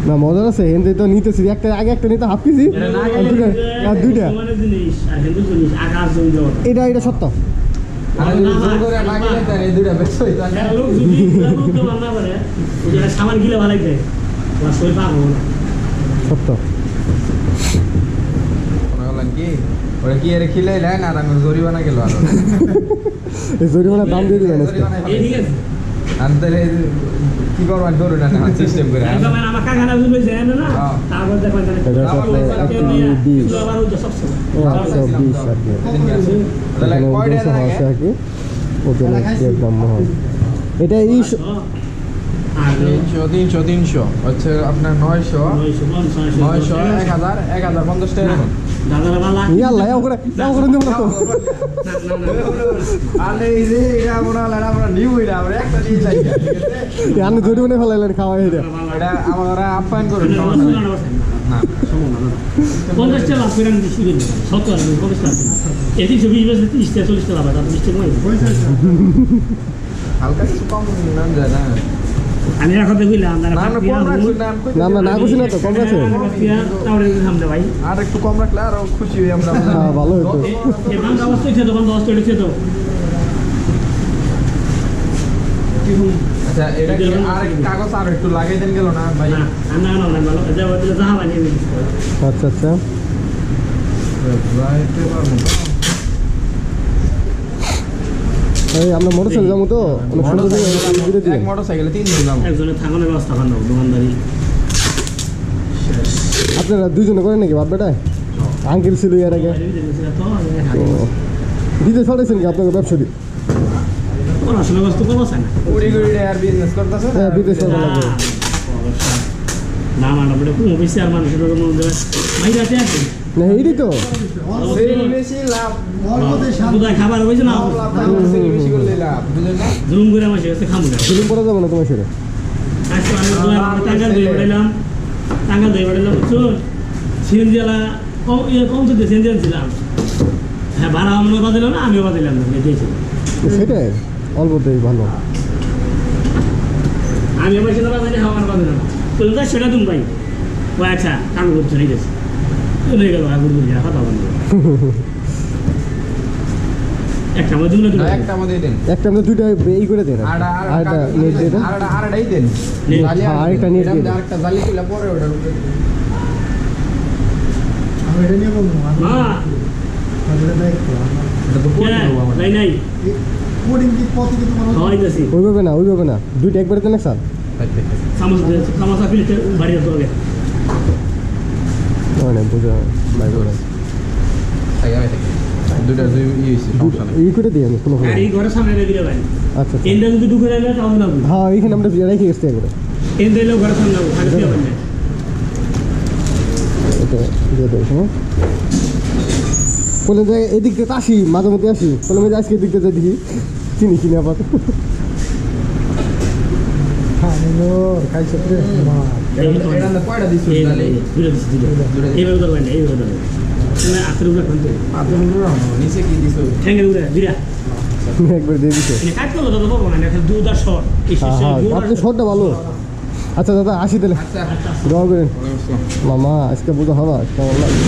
না মজা আছে হিন্দি তো নিতেছি একটা আগে একটা নিতে হাফ কেজি আর দুইটা এটা এটা সত্য সত্য কি এর খিলে না জরিমানা গেল জরিমানা দাম দিয়ে দিবেন কি করবেন ধরুন সিস্টেম করে আমার কাকারা বুঝবে যায় না তারপর দেখবেন এটা 300 হচ্ছে আপনার 900 1000 1050 টাকা এখন খাওয়াই আমরা আপ্যায়ন করুন হালকা কিছু কম নাম যায় না আমি এখন বুঝলাম না করছি না তো কম আছে ভাই আর একটু কম রাখলে আরো খুশি হই আমরা ভালো হতো আচ্ছা এটা কি আর কাগজ আর একটু লাগাই দেন গেল না ভাই আচ্ছা আচ্ছা আমরা মোটরসাইকেল যাবো তো অনেক সুন্দর মোটরসাইকেলে 3 দিন যাবো একজনের থাকানোর ব্যবস্থা করেন দোকানদারি আপনারা দুইজনে করেন নাকি বাপ বেটায় আঙ্কেল ছিল এর আগে বিদেশ ছড়াইছেন কি আপনাকে ব্যবসা দিয়ে পড়াশোনা বস্তু করবো না আর বিজনেস করতেছে হ্যাঁ বিদেশ করবো লাগবে না না বলে কোনো বেশি আর মানুষের মধ্যে মাইরাতে আছে না এইটাই তো বেশি লাভ খাবার হয়েছে না বেশি করলে লাভ বুঝলেন না জুলুম করে মাসে খাবো না জুলুম করা যাবে না তোমার সাথে আজকে আমি টাঙ্গাল দিয়ে বেড়ালাম চল সিএনজি ওয়ালা কম তো সিএনজি আনছিলাম হ্যাঁ ভাড়া আমরা বাদিলাম না আমিও বাদিলাম না দিয়েছি সেটাই অল্পতেই ভালো আমি আমার সাথে বাজারে আমার বাদিলাম তো সেটা তুমি ভাই ও আচ্ছা কাম করছো ঠিক আছে চলে গেল আগুন দিয়ে কথা বন্ধ একটা মধ্যে দুটো একটা মধ্যে দেন একটা মধ্যে দুইটা এই করে দেন আরটা নেট দিয়ে দেন আরটাই দেন আরেকটা নেট দিয়ে দেন আরেকটা জালি তুলে পরে ওটার উপরে আমি এটা নিয়ে বলবো হ্যাঁ এটা তো পরে দেব আমরা নাই নাই কোডিং কি পথে কি তোমার হইতাছি ওইভাবে না দুইটা একবারে দেন স্যার সমস্যা ফিলতে বাড়ি যেতে হবে মানে বুঝা নাই বলে দুইটা দুই হইছে সমস্যা নাই এই করে দিই আমি কোনো আর এই ঘরের সামনে রেখে দিলে ভাই আচ্ছা এন্ডা যদি ঢুকে যাবে তাও না হ্যাঁ এইখানে আমরা রেখে গেছি একবারে এন্ডা এলো ঘরের সামনে ভালো দিয়ে বললে এটা দিয়ে দাও হ্যাঁ বলে যে এদিক থেকে আসি মাঝে মধ্যে আসি বলে আমি আজকে এদিক থেকে দেখি চিনি আবার খাইছে এটা কয়টা দিছ তাহলে এইভাবে করবেন এইভাবে করবেন তুমি আত্র উপরে কোন নিচে কি দিছ ঠ্যাঙ্গের উপরে দিরা একবার দিয়ে দিছে এটা কাট করলো দাদা বলবো না এটা দুধ আর শর্ট এই আপনি শর্টটা ভালো আচ্ছা দাদা আসি তাহলে আচ্ছা দোয়া করেন মামা আজকে বোঝা হবে কেমন লাগে